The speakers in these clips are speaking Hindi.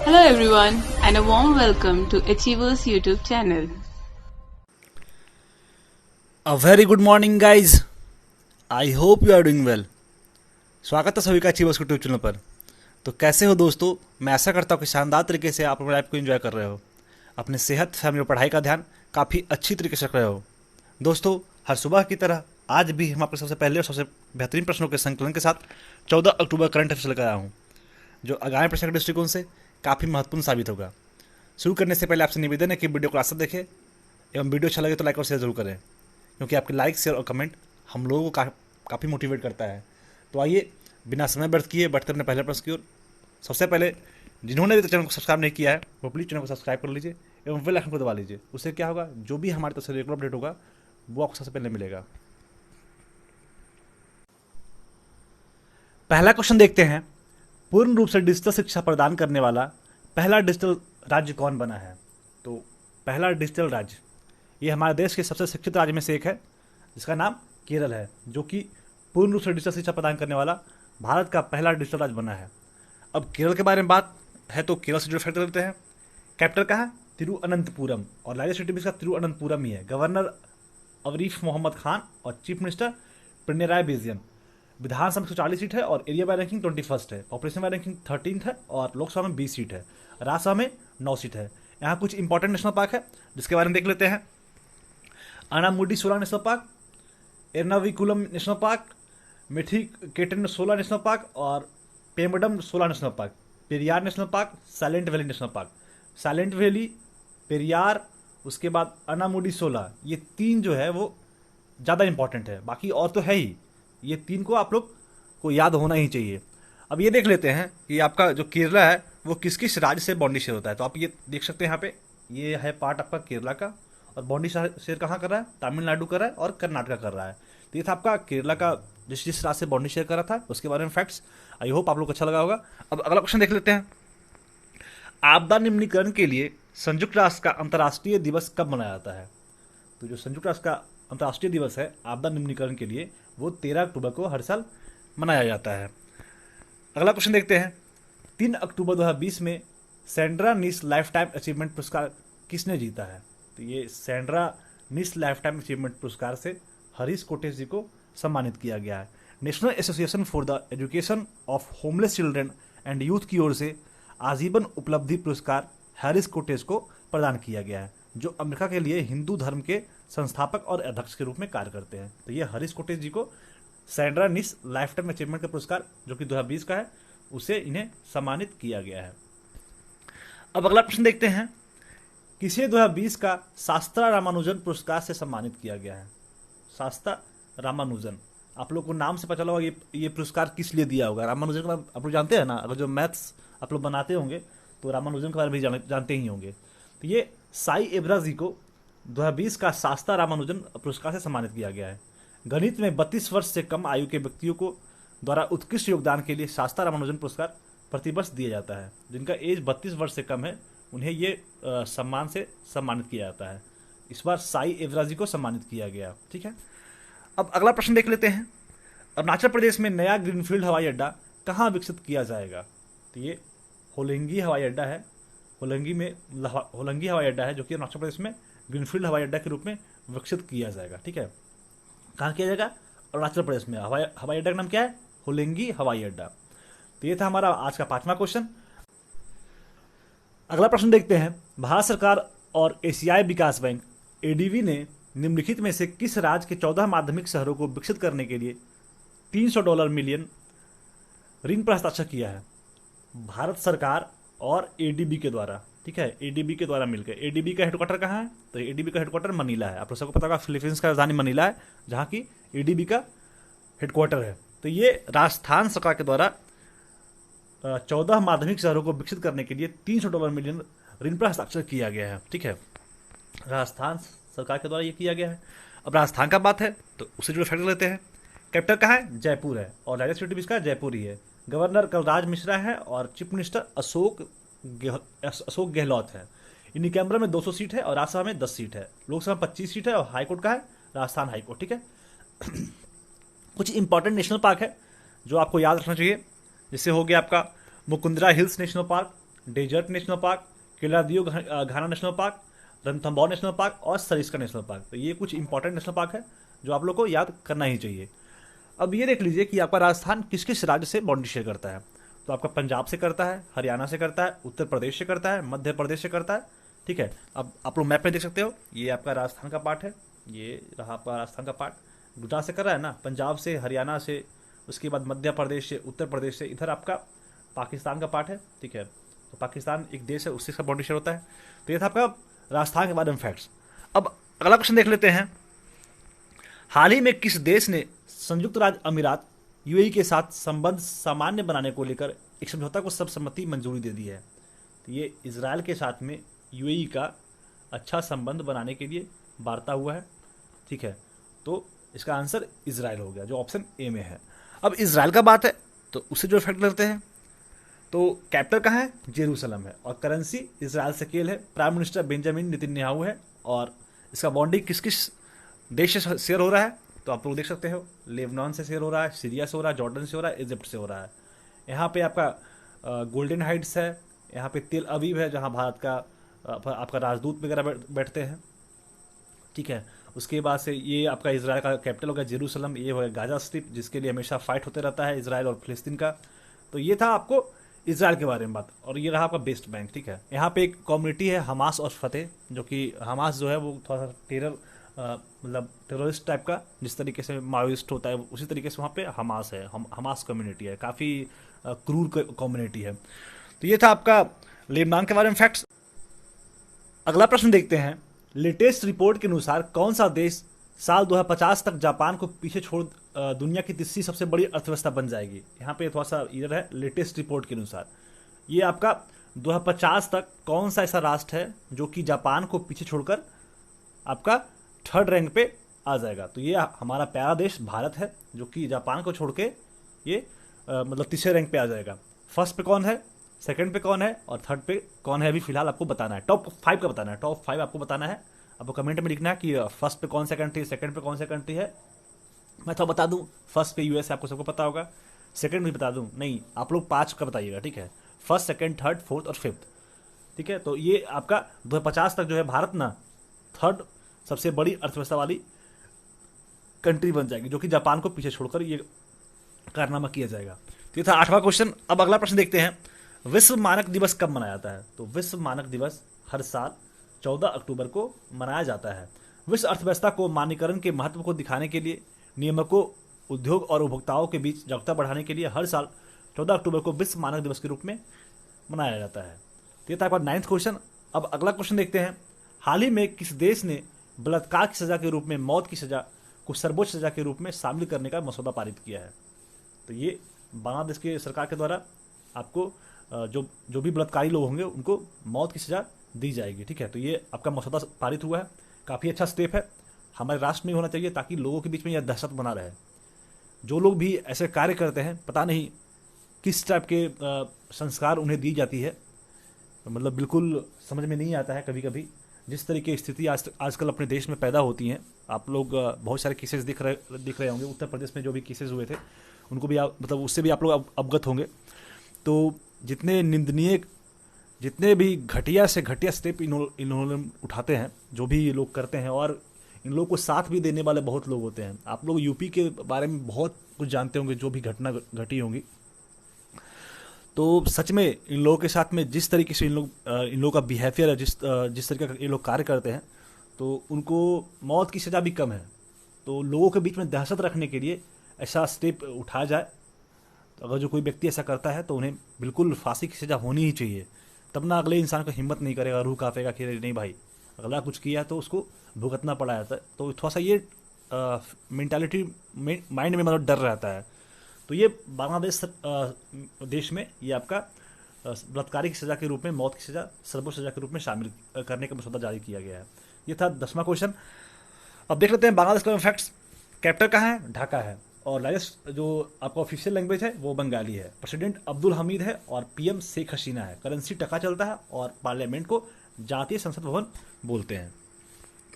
Hello everyone and a warm welcome to Achievers YouTube channel. A very good morning guys. I hope you are doing well. स्वागत है सभी का अचीवर्स यूट्यूब चैनल पर। तो कैसे हो दोस्तों? मैं आशा करता हूँ कि शानदार तरीके से आप अपने लाइफ को एंजॉय कर रहे हो, अपने सेहत, फैमिली और पढ़ाई का ध्यान काफ़ी अच्छी तरीके से रख रहे हो। दोस्तों, हर सुबह की तरह आज भी हम आपके सबसे पहले और सबसे बेहतरीन प्रश्नों के संकलन के साथ 14 अक्टूबर करंट अफेयर्स लेकर आया हूँ, जो आगामी प्रश्न के दृष्टिकोण से काफ़ी महत्वपूर्ण साबित होगा। शुरू करने से पहले आपसे निवेदन है कि वीडियो को आसाद देखें एवं वीडियो अच्छा लगे तो लाइक और शेयर जरूर करें, क्योंकि आपके लाइक, शेयर और कमेंट हम लोगों को काफ़ी मोटिवेट करता है। तो आइए बिना समय व्यर्थ किए बढ़ते अपने पहले प्रश्न की ओर। सबसे पहले जिन्होंने अभी तक चैनल को सब्सक्राइब नहीं किया है वो प्लीज़ चैनल को सब्सक्राइब कर लीजिए एवं बेल आइकन को दबा लीजिए। उससे क्या होगा, जो भी हमारी तरफ से रेगुलर अपडेट होगा वो आपको सबसे पहले मिलेगा। पहला क्वेश्चन देखते हैं। पूर्ण रूप से डिजिटल शिक्षा प्रदान करने वाला पहला डिजिटल राज्य कौन बना है? तो पहला डिजिटल राज्य, ये हमारे देश के सबसे शिक्षित राज्य में से एक है, जिसका नाम केरल है, जो कि पूर्ण रूप से डिजिटल शिक्षा प्रदान करने वाला भारत का पहला डिजिटल राज्य बना है। अब केरल के बारे में बात है तो केरल से जो फैक्ट लेते हैं। कैपिटल का है तिरुअनंतपुरम और लार्जेस्ट सिटी भी इसका तिरुअनंतपुरम ही है। गवर्नर अरीफ मोहम्मद खान और चीफ मिनिस्टर पिनराई विजयन। विधानसभा में 140 सीट है और एरिया बाय रैंकिंग 21 है। पॉपुलेशन बाय रैंकिंग 13 है और लोकसभा में 20 सीट है। राज्यसभा में 9 सीट है। यहाँ कुछ इंपॉर्टेंट नेशनल पार्क है जिसके बारे में देख लेते हैं। Anamudi 16 national park, Ernakulam national park, Mathikettan 16 national park और Pampadum 16 national park, Periyar national park, silent valley national park. Silent valley, Periyar, उसके बाद अनामुडी 16, ये तीन जो है वो ज़्यादा इंपॉर्टेंट है। बाकी और तो है ही, ये तीन को आप लोग को याद होना ही चाहिए। अब ये देख लेते हैं कि आपका जो केरला है वो किस किस राज्य से बाउंड्री शेयर होता है। तो आप ये देख सकते हैं यहाँ पे, ये है पार्ट आपका केरला का, और बाउंड्री शेयर कहाँ कर रहा है? तमिलनाडु कर रहा है और कर्नाटका कर रहा है। तो ये था आपका केरला का जिस राज्य से बाउंड्री शेयर कर रहा था उसके बारे में फैक्ट्स। आई होप आप लोग अच्छा लगा होगा। अब अगला क्वेश्चन देख लेते हैं। आपदा निम्नीकरण के लिए संयुक्त राष्ट्र का अंतर्राष्ट्रीय दिवस कब मनाया जाता है? तो जो संयुक्त राष्ट्र का अंतर्राष्ट्रीय दिवस है आपदा निम्नीकरण के लिए, वो 13 अक्टूबर को हर साल मनाया जाता है। अगला क्वेश्चन देखते हैं। 3 अक्टूबर 2020 में सैंड्रा निस लाइफ टाइम अचीवमेंट पुरस्कार किसने जीता है? तो ये सैंड्रा निस लाइफ टाइम अचीवमेंट पुरस्कार से हरीश कोटेश जी को सम्मानित किया गया है। National association for the education of homeless children and youth की ओर से आजीवन उपलब्धि पुरस्कार हरीश कोटेश को प्रदान किया गया है, जो अमेरिका के लिए हिंदू धर्म के संस्थापक और अध्यक्ष के रूप में कार्य करते हैं। तो ये हरीश कोटेश जी को सैंड्रा निस लाइफ टाइम अचीवमेंट का पुरस्कार, जो कि 2020 का है, उसे इन्हें सम्मानित किया गया है। अब अगला प्रश्न देखते हैं। किसे 2020 का शास्त्रा रामानुजन पुरस्कार से सम्मानित किया गया है? शास्त्रा रामानुजन, आप लोग को नाम से पता चला होगा ये पुरस्कार किस लिए दिया होगा। रामानुजन का आप लोग जानते हैं ना, अगर जो मैथ्स आप लोग बनाते होंगे तो रामानुजन के बारे में भी जानते ही होंगे। तो ये साई एब्रा जी को 2020 का शास्त्रा रामानुजन पुरस्कार से सम्मानित किया गया है। गणित में 32 वर्ष से कम आयु के व्यक्तियों को द्वारा उत्कृष्ट योगदान के लिए शास्त्रा रामानुजन पुरस्कार प्रतिवर्ष दिया जाता है। जिनका एज 32 वर्ष से कम है उन्हें ये सम्मान से सम्मानित किया जाता है। इस बार साई एब्रा जी को सम्मानित किया गया। ठीक है, अब अगला प्रश्न देख लेते हैं। अरुणाचल प्रदेश में नया ग्रीनफील्ड हवाई अड्डा कहाँ विकसित किया जाएगा? तो ये होलोंगी हवाई अड्डा है। होलोंगी हवाई अड्डा है जो कि अरुणाचल प्रदेश में ग्रीनफील्ड हवाई अड्डा के रूप में विकसित किया जाएगा। ठीक है, कहाँ किया जाएगा? अरुणाचल प्रदेश में। हवाई अड्डा का नाम क्या है? होलोंगी हवाई अड्डा। तो ये था हमारा आज का 5वां क्वेश्चन। अगला प्रश्न देखते हैं। भारत सरकार और एशियाई विकास बैंक एडीबी ने निम्नलिखित में से किस राज्य के 14 माध्यमिक शहरों को विकसित करने के लिए $300 मिलियन ऋण पर हस्ताक्षर किया है? भारत सरकार और एडीबी के द्वारा। ठीक है, एडीबी के द्वारा मिलकर। एडीबी का हेडक्वार्टर कहाँ है? तो एडीबी का हेडक्वार्टर मनीला है। आप लोग सबको पता होगा फिलीपींस का राजधानी मनीला है, जहाँ की एडीबी का हेडक्वार्टर है। तो ये राजस्थान सरकार के द्वारा 14 माध्यमिक शहरों को विकसित करने के लिए $300 मिलियन ऋण पर हस्ताक्षर किया गया है। ठीक है, राजस्थान सरकार के द्वारा ये किया गया है। अब राजस्थान का बात है तो उसे जो फैक्टर लेते हैं। कैपिटल कहाँ है? जयपुर है और लार्जेस्ट सिटी भी इसका जयपुर ही है। गवर्नर कलराज मिश्रा है और चीफ मिनिस्टर अशोक गहलोत है। इनकी कैमरा में 200 सीट है और राज्यसभा में 10 सीट है। लोकसभा में 25 सीट है और हाईकोर्ट का है राजस्थान हाईकोर्ट। ठीक है, कुछ इंपॉर्टेंट नेशनल पार्क है जो आपको याद रखना चाहिए, जिससे हो गया आपका Mukundra hills national park, desert national park, Keoladeo Ghana national park, Ranthambore national park और सरिस्का नेशनल पार्क। तो ये कुछ इंपॉर्टेंट नेशनल पार्क है जो आप लोग को याद करना ही चाहिए। अब ये देख लीजिए कि आपका राजस्थान किस किस राज्य से बाउंड्री शेयर करता है। तो आपका पंजाब से करता है, हरियाणा से करता है, उत्तर प्रदेश से करता है, मध्य प्रदेश से करता है। ठीक है, अब आप लोग मैप में देख सकते हो, ये आपका राजस्थान का पार्ट है, ये रहा आपका राजस्थान का पार्ट। गुजरात से कर रहा है ना, पंजाब से, हरियाणा से, उसके बाद मध्य प्रदेश से, उत्तर प्रदेश से, इधर आपका पाकिस्तान का पार्ट है। ठीक है, तो पाकिस्तान एक देश है, उससे इसका बाउंड्री शेयर होता है। तो ये था आपका राजस्थान के बारे में फैक्ट्स। अब अगला क्वेश्चन देख लेते हैं, हाल ही में किस देश ने संयुक्त राज्य अमीरात यूएई के साथ संबंध सामान्य बनाने को लेकर एक समझौता को सर्वसम्मति मंजूरी दे दी है। तो ये इजराइल के साथ में यूएई का अच्छा संबंध बनाने के लिए वार्ता हुआ है। ठीक है, तो इसका आंसर इजराइल हो गया, जो ऑप्शन ए में है। अब इजराइल का बात है तो उससे जो इफेक्ट करते हैं, तो कैपिटल कहाँ है, जेरूसलम है, और करेंसी इजराइल शेकेल है। प्राइम मिनिस्टर बेंजामिन नेतन्याहू है, और इसका बॉन्डिंग किस किस देश से शेयर हो रहा है, तो आप लोग देख सकते हो, लेबनान से शेयर हो रहा है, सीरिया से हो रहा है, जॉर्डन से हो रहा है, इजिप्ट से हो रहा है। यहाँ पे आपका गोल्डन हाइट्स है, यहाँ पे तेल अवीव है जहाँ भारत का आपका राजदूत वगैरह बैठते हैं। ठीक है, उसके बाद से ये आपका इजराइल का कैपिटल होगा जेरूसलम, ये होगा गाजा स्ट्रिप जिसके लिए हमेशा फाइट होते रहता है इजराइल और फिलिस्तीन का। तो ये था आपको इजराइल के बारे में बात, और ये रहा आपका वेस्ट बैंक। ठीक है, यहाँ पे एक कम्युनिटी है हमास और फतेह, जो कि हमास जो है वो थोड़ा सा टेरर मतलब टेररिस्ट टाइप का, जिस तरीके से माओइस्ट होता है उसी तरीके से वहाँ पे हमास है, हमास कम्युनिटी है, काफ़ी क्रूर कम्युनिटी है। तो ये था आपका लेबनान के बारे में फैक्ट्स। अगला प्रश्न देखते हैं, लेटेस्ट रिपोर्ट के अनुसार कौन सा देश साल 2050 तक जापान को पीछे छोड़ दुनिया की तीसरी सबसे बड़ी अर्थव्यवस्था बन जाएगी। यहाँ पे थोड़ा सा इधर है, लेटेस्ट रिपोर्ट के अनुसार ये आपका 2050 तक कौन सा ऐसा राष्ट्र है जो कि जापान को पीछे छोड़कर आपका थर्ड रैंक पे आ जाएगा। तो ये हमारा प्यारा देश भारत है, जो कि जापान को छोड़ के ये मतलब तीसरे रैंक पे आ जाएगा। फर्स्ट पे कौन है, सेकंड पे कौन है, और थर्ड पे कौन है, अभी फिलहाल आपको बताना है। टॉप 5 का बताना है, टॉप 5 आपको बताना है। आपको कमेंट में लिखना है कि फर्स्ट पे कौन सा कंट्री, सेकंड पे कौन सा कंट्री है। मैं तो बता दूं, फर्स्ट पे यूएस आपको सबको पता होगा, सेकंड भी बता दूं, नहीं आप लोग 5 का बताइएगा। ठीक है, फर्स्ट, सेकंड, थर्ड, फोर्थ और फिफ्थ। ठीक है, तो ये आपका 2050 तक जो है भारत ना थर्ड सबसे बड़ी अर्थव्यवस्था वाली कंट्री बन जाएगी, जो कि जापान को पीछे छोड़कर ये कारनामा किया जाएगा। तो ये था 8वां क्वेश्चन। अब अगला प्रश्न देखते हैं, विश्व मानक दिवस कब मनाया जाता है। तो विश्व मानक दिवस हर साल 14 अक्टूबर को मनाया जाता है। विश्व अर्थव्यवस्था को मानकीकरण के महत्व को दिखाने के लिए, नियामकों, उद्योग और उपभोक्ताओं के बीच जागरूकता बढ़ाने के लिए हर साल 14 अक्टूबर को विश्व मानक दिवस के रूप में मनाया जाता है। तो ये था आपका 9वां क्वेश्चन। अब अगला क्वेश्चन देखते हैं, हाल ही में किस देश ने बलात्कार की सजा के रूप में मौत की सजा को सर्वोच्च सजा के रूप में शामिल करने का मसौदा पारित किया है। तो ये बांग्लादेश की सरकार के द्वारा आपको जो भी बलात्कारी लोग होंगे उनको मौत की सजा दी जाएगी। ठीक है, तो ये आपका मसौदा पारित हुआ है, काफ़ी अच्छा स्टेप है, हमारे राष्ट्र में होना चाहिए ताकि लोगों के बीच में यह दहशत बना रहे। जो लोग भी ऐसे कार्य करते हैं, पता नहीं किस टाइप के संस्कार उन्हें दी जाती है, मतलब बिल्कुल समझ में नहीं आता है कभी कभी। जिस तरीके की स्थिति आजकल अपने देश में पैदा होती हैं, आप लोग बहुत सारे केसेस दिख रहे होंगे। उत्तर प्रदेश में जो भी केसेस हुए थे उनको भी मतलब उससे भी आप लोग अवगत होंगे। तो जितने निंदनीय, जितने भी घटिया से घटिया स्टेप इन्होंने उठाते हैं, जो भी लोग करते हैं, और इन लोगों को साथ भी देने वाले बहुत लोग होते हैं। आप लोग यूपी के बारे में बहुत कुछ जानते होंगे, जो भी घटना घटी होंगी। तो सच में इन लोगों के साथ में जिस तरीके से इन लोगों का बिहेवियर है, जिस तरीके का ये लोग कार्य करते हैं, तो उनको मौत की सज़ा भी कम है। तो लोगों के बीच में दहशत रखने के लिए ऐसा स्टेप उठाया जाए। तो अगर जो कोई व्यक्ति ऐसा करता है तो उन्हें बिल्कुल फांसी की सज़ा होनी ही चाहिए, तब ना अगले इंसान को हिम्मत नहीं करेगा, रूह कांपेगा कि नहीं भाई अगला कुछ किया तो उसको भुगतना पड़ा जाता है। तो थोड़ा सा ये मेंटालिटी माइंड में मतलब डर रहता है। तो ये बांग्लादेश देश में ये आपका बलात्कारी की सज़ा के रूप में मौत की सज़ा सर्वोच्च सज़ा के रूप में शामिल करने का मसौदा जारी किया गया है। ये था 10वां क्वेश्चन। अब देख लेते हैं बांग्लादेश का फैक्ट्स। कैपिटल कहाँ है, ढाका है, और लार्जेस्ट जो आपका ऑफिशियल लैंग्वेज है वो बंगाली है। प्रेसिडेंट अब्दुल हमीद है और पीएम शेख हसीना है। करेंसी टका चलता है और पार्लियामेंट को जातीय संसद भवन बोलते हैं।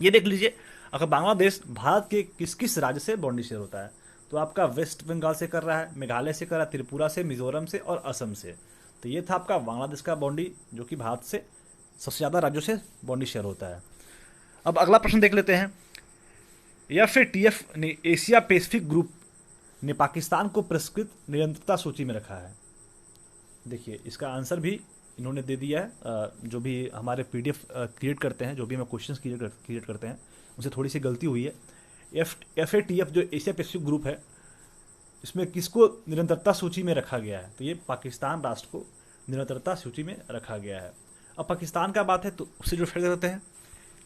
ये देख लीजिए, अगर बांग्लादेश भारत के किस किस राज्य से बाउंड्री शेयर होता है, तो आपका वेस्ट बंगाल से कर रहा है, मेघालय से कर रहा है, त्रिपुरा से, मिजोरम से और असम से। तो ये था आपका बांग्लादेश का बॉन्डी, जो कि भारत से सबसे ज़्यादा राज्यों से बॉन्डी शेयर होता है। अब अगला प्रश्न देख लेते हैं। FATF ने एशिया पैसिफिक ग्रुप ने पाकिस्तान को पुरस्कृत निरंतरता सूची में रखा है। देखिए इसका आंसर भी इन्होंने दे दिया है। जो भी हमारे PDF क्रिएट करते हैं, जो भी हमें क्वेश्चंस क्रिएट करते हैं, उनसे थोड़ी सी गलती हुई है। FATF जो एशिया पैसिफिक ग्रुप है, इसमें किसको निरंतरता सूची में रखा गया है? तो ये पाकिस्तान राष्ट्र को निरंतरता सूची में रखा गया है। अब पाकिस्तान का बात है तो उससे जो फेर करते हैं,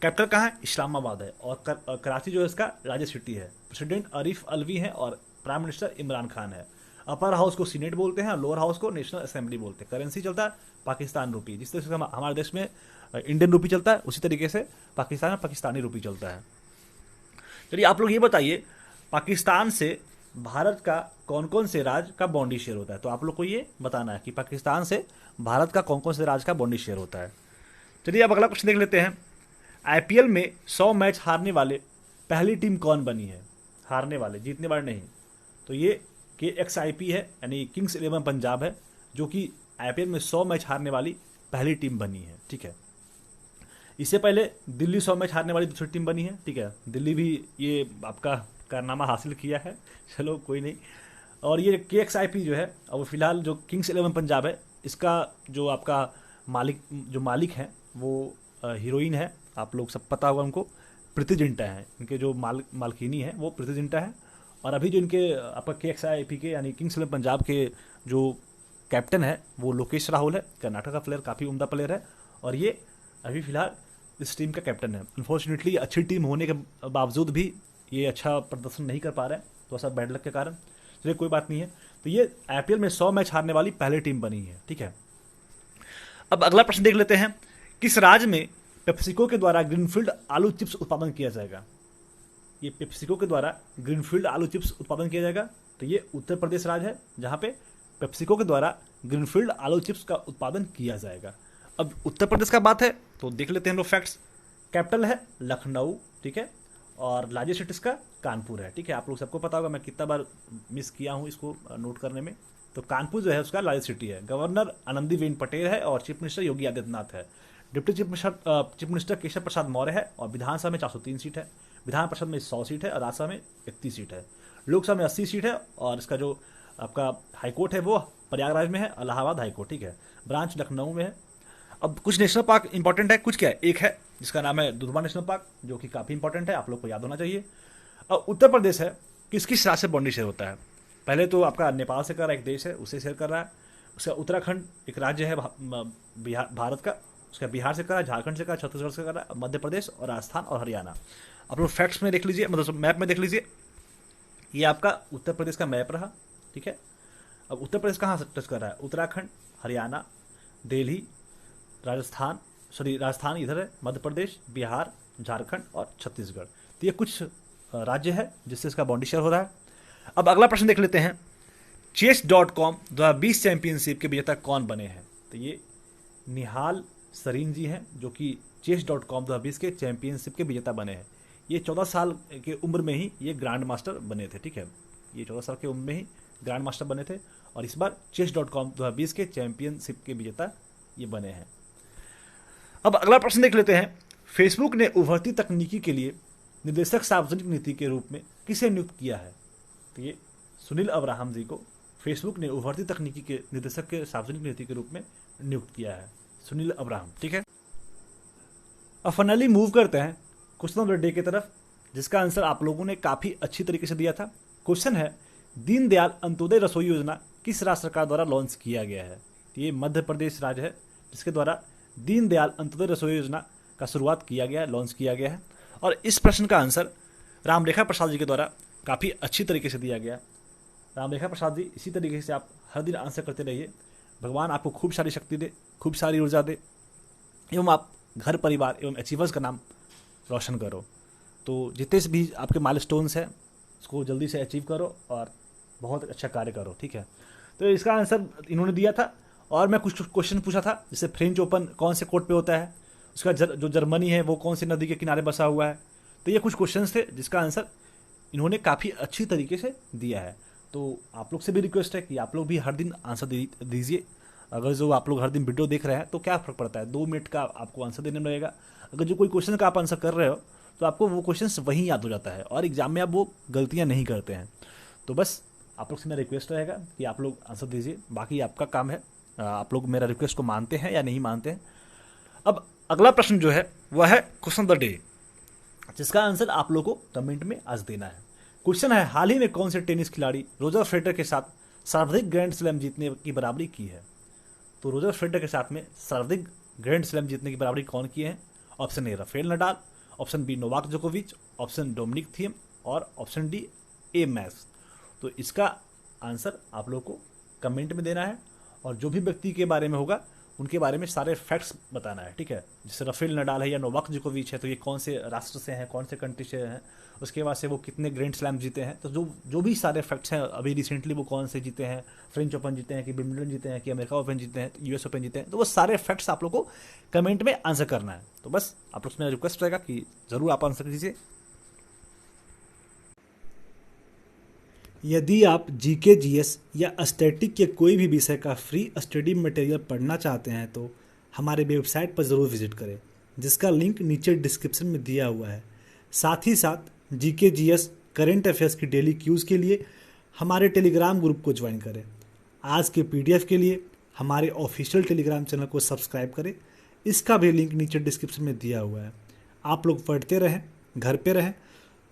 कैपिटल कहाँ है? इस्लामाबाद है, और कराची जो है इसका राज्य सिटी है। प्रेसिडेंट आरिफ अलवी है और प्राइम मिनिस्टर इमरान खान है। अपर हाउस को सीनेट बोलते हैं, लोअर हाउस को नेशनल असेंबली बोलते हैं। करेंसी चलता है पाकिस्तान रुपी, जिस तरह से हमारे देश में इंडियन रुपी चलता है, उसी तरीके से पाकिस्तान में पाकिस्तानी रुपी चलता है। चलिए आप लोग ये बताइए, पाकिस्तान से भारत का कौन कौन से राज्य का बॉन्डी शेयर होता है? तो आप लोग को ये बताना है कि पाकिस्तान से भारत का कौन कौन से राज्य का बॉन्डी शेयर होता है। चलिए अब अगला क्वेश्चन देख लेते हैं। IPL में 100 मैच हारने वाले पहली टीम कौन बनी है? हारने वाले, जीतने वाले नहीं। तो ये KXIP है, यानी किंग्स 11 पंजाब है, जो कि IPL में 100 मैच हारने वाली पहली टीम बनी है। ठीक है, इससे पहले दिल्ली 100 मैच हारने वाली दूसरी टीम बनी है। ठीक है, दिल्ली भी ये आपका कारनामा हासिल किया है, चलो कोई नहीं। और ये KXIP जो है, अब फिलहाल जो किंग्स 11 पंजाब है, इसका जो आपका मालिक है वो हीरोइन है, आप लोग सब पता होगा उनको, प्रीति जिंटा है। इनके जो मालकिनी है वो प्रीति जिंटा है। और अभी जो इनके आपका KXIP के यानी किंग्स 11 पंजाब के जो कैप्टन है वो लोकेश राहुल है, कर्नाटक का प्लेयर, काफ़ी उम्दा प्लेयर है, और ये अभी फिलहाल इस टीम का कैप्टन है। अनफॉर्चुनेटली अच्छी टीम होने के बावजूद भी ये अच्छा प्रदर्शन नहीं कर पा रहे हैं, तो ऐसा बैड लक के कारण। चलिए कोई बात नहीं है। तो ये IPL में 100 मैच हारने वाली पहली टीम बनी है। ठीक है, अब अगला प्रश्न देख लेते हैं। किस राज्य में पेप्सिको के द्वारा ग्रीनफील्ड आलू चिप्स उत्पादन किया जाएगा? ये पेप्सिको के द्वारा ग्रीनफील्ड आलू चिप्स उत्पादन किया जाएगा। तो ये उत्तर प्रदेश राज्य है, जहाँ पे पेप्सिको के द्वारा ग्रीनफील्ड आलू चिप्स का उत्पादन किया जाएगा। अब उत्तर प्रदेश का बात है तो देख लेते हैं हम लोग फैक्ट्स। कैपिटल है लखनऊ, ठीक है, और लार्जेस्ट सिटी इसका कानपुर है। ठीक है, आप लोग सबको पता होगा, मैं कितना बार मिस किया हूँ इसको नोट करने में। तो कानपुर जो है उसका लार्जेस्ट सिटी है। गवर्नर आनंदीबेन पटेल है और चीफ मिनिस्टर योगी आदित्यनाथ है। Deputy chief minister Keshav Prasad Maurya है, और विधानसभा में 403 सीट है, विधान परिषद में 100 सीट है, और राज्यसभा में 31 सीट है। लोकसभा में 80 सीट है, और इसका जो आपका हाईकोर्ट है वो प्रयागराज में है, इलाहाबाद हाईकोर्ट। ठीक है, ब्रांच लखनऊ में है। अब कुछ नेशनल पार्क इंपॉर्टेंट है, कुछ क्या है, एक है जिसका नाम है दुधवा नेशनल पार्क, जो कि काफ़ी इंपॉर्टेंट है, आप लोग को याद होना चाहिए। और उत्तर प्रदेश है, किस किस राज्य से बॉन्डी शेयर होता है? पहले तो आपका नेपाल से कर रहा है, एक देश है उससे शेयर कर रहा है। उसका उत्तराखंड एक राज्य है बिहार भारत का, उसका बिहार से कर रहा है, झारखंड से कर रहा है, छत्तीसगढ़ से कर रहा है, मध्य प्रदेश और राजस्थान और हरियाणा। आप लोग फैक्ट्स में देख लीजिए, मतलब मैप में देख लीजिए, ये आपका उत्तर प्रदेश का मैप रहा। ठीक है, अब उत्तर प्रदेश कहाँ से टच कर रहा है? उत्तराखंड, हरियाणा, दिल्ली, राजस्थान इधर है, मध्य प्रदेश, बिहार, झारखंड और छत्तीसगढ़। तो ये कुछ राज्य है जिससे इसका बॉन्डी शेयर हो रहा है। अब अगला प्रश्न देख लेते हैं। chess.com 2020 चैंपियनशिप के विजेता कौन बने हैं? तो ये निहाल सरीन जी हैं, जो कि chess.com 2020 के चैंपियनशिप के विजेता बने हैं। ये 14 साल के उम्र में ही ये ग्रैंड मास्टर बने थे। ठीक है, ये 14 साल के उम्र में ही ग्रैंड मास्टर बने थे, और इस बार chess.com 2020 के चैंपियनशिप के विजेता ये बने हैं। अब अगला प्रश्न देख लेते हैं। फेसबुक ने उभरती तकनीकी के लिए निदेशक सार्वजनिक नीति के रूप में किसे नियुक्त किया है? तो ये सुनील अब्राहम जी को फेसबुक ने उभरती तकनीकी के निदेशक के सार्वजनिक नीति के रूप में नियुक्त किया है, सुनील अब्राहम। ठीक है, अब फाइनली मूव करते हैं क्वेश्चन ऑफ द डे की तरफ, जिसका आंसर आप लोगों ने काफ़ी अच्छी तरीके से दिया था। क्वेश्चन है, दीनदयाल अंत्योदय रसोई योजना किस राज्य सरकार द्वारा लॉन्च किया गया है? तो ये मध्य प्रदेश राज्य है, जिसके द्वारा दीनदयाल अंत्योदय रसोई योजना का शुरुआत किया गया है, लॉन्च किया गया है। और इस प्रश्न का आंसर रामरेखा प्रसाद जी के द्वारा काफ़ी अच्छी तरीके से दिया गया। रामरेखा प्रसाद जी, इसी तरीके से आप हर दिन आंसर करते रहिए। भगवान आपको खूब सारी शक्ति दे, खूब सारी ऊर्जा दे, एवं आप घर परिवार एवं अचीवर्स का नाम रोशन करो। तो जितने से भी आपके माइलस्टोन्स हैं उसको जल्दी से अचीव करो और बहुत अच्छा कार्य करो। ठीक है, तो इसका आंसर इन्होंने दिया था। और मैं कुछ क्वेश्चन पूछा था, जैसे फ्रेंच ओपन कौन से कोर्ट पे होता है, उसका जो जर्मनी है वो कौन सी नदी के किनारे बसा हुआ है। तो ये कुछ क्वेश्चंस थे जिसका आंसर इन्होंने काफ़ी अच्छी तरीके से दिया है। तो आप लोग से भी रिक्वेस्ट है कि आप लोग भी हर दिन आंसर दीजिए। अगर जो आप लोग हर दिन वीडियो देख रहे हैं तो क्या फ़र्क पड़ता है, 2 मिनट का आपको आंसर देने में लगेगा। अगर जो कोई क्वेश्चन का आप आंसर कर रहे हो तो आपको वो क्वेश्चन वहीं याद हो जाता है और एग्जाम में आप वो गलतियाँ नहीं करते हैं। तो बस आप लोग से मेरा रिक्वेस्ट रहेगा कि आप लोग आंसर दीजिए, बाकी आपका काम है, आप लोग मेरा रिक्वेस्ट को मानते हैं या नहीं मानते हैं। अब अगला प्रश्न जो है वह है क्वेश्चन द डे, जिसका आंसर आप लोगों को कमेंट में आज देना है। क्वेश्चन है, हाल ही में कौन से टेनिस खिलाड़ी रोजर फेडरर के साथ सर्वाधिक ग्रैंड स्लैम जीतने की बराबरी की है? तो रोजर फेडरर के साथ में सर्वाधिक ग्रैंड स्लैम जीतने की बराबरी कौन किए हैं? Option A Rafael Nadal, option B Novak जोकोविच, ऑप्शन डोमिनिक थीम और ऑप्शन डी ए मैक्स। तो इसका आंसर आप लोग को कमेंट में देना है और जो भी व्यक्ति के बारे में होगा उनके बारे में सारे फैक्ट्स बताना है, ठीक है। जैसे राफेल नडाल है या नोवाक जोकोविच है तो ये कौन से राष्ट्र से हैं, कौन से कंट्री से हैं, उसके बाद से वो कितने ग्रैंड स्लैम जीते हैं, तो जो भी सारे फैक्ट्स हैं, अभी रिसेंटली वो कौन से जीते हैं, फ्रेंच ओपन जीते हैं कि विंबलडन जीते हैं कि अमेरिका ओपन जीते हैं, यूएस ओपन जीते हैं, तो वो सारे फैक्ट्स आप लोग को कमेंट में आंसर करना है। तो बस आप लोग से मेरा रिक्वेस्ट रहेगा कि ज़रूर आप आंसर कीजिए। यदि आप जीके जीएस या स्टैटिक के कोई भी विषय का फ्री स्टडी मटेरियल पढ़ना चाहते हैं तो हमारे वेबसाइट पर ज़रूर विजिट करें, जिसका लिंक नीचे डिस्क्रिप्शन में दिया हुआ है। साथ ही साथ जीके जीएस करंट अफेयर्स की डेली क्यूज़ के लिए हमारे टेलीग्राम ग्रुप को ज्वाइन करें। आज के पीडीएफ के लिए हमारे ऑफिशियल टेलीग्राम चैनल को सब्सक्राइब करें, इसका भी लिंक नीचे डिस्क्रिप्शन में दिया हुआ है। आप लोग पढ़ते रहें, घर पे रहें,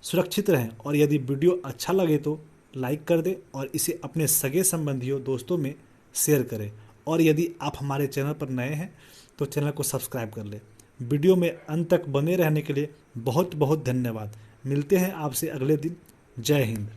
सुरक्षित रहें और यदि वीडियो अच्छा लगे तो लाइक कर दें और इसे अपने सगे संबंधियों दोस्तों में शेयर करें। और यदि आप हमारे चैनल पर नए हैं तो चैनल को सब्सक्राइब कर लें। वीडियो में अंत तक बने रहने के लिए बहुत बहुत धन्यवाद। मिलते हैं आपसे अगले दिन। जय हिंद।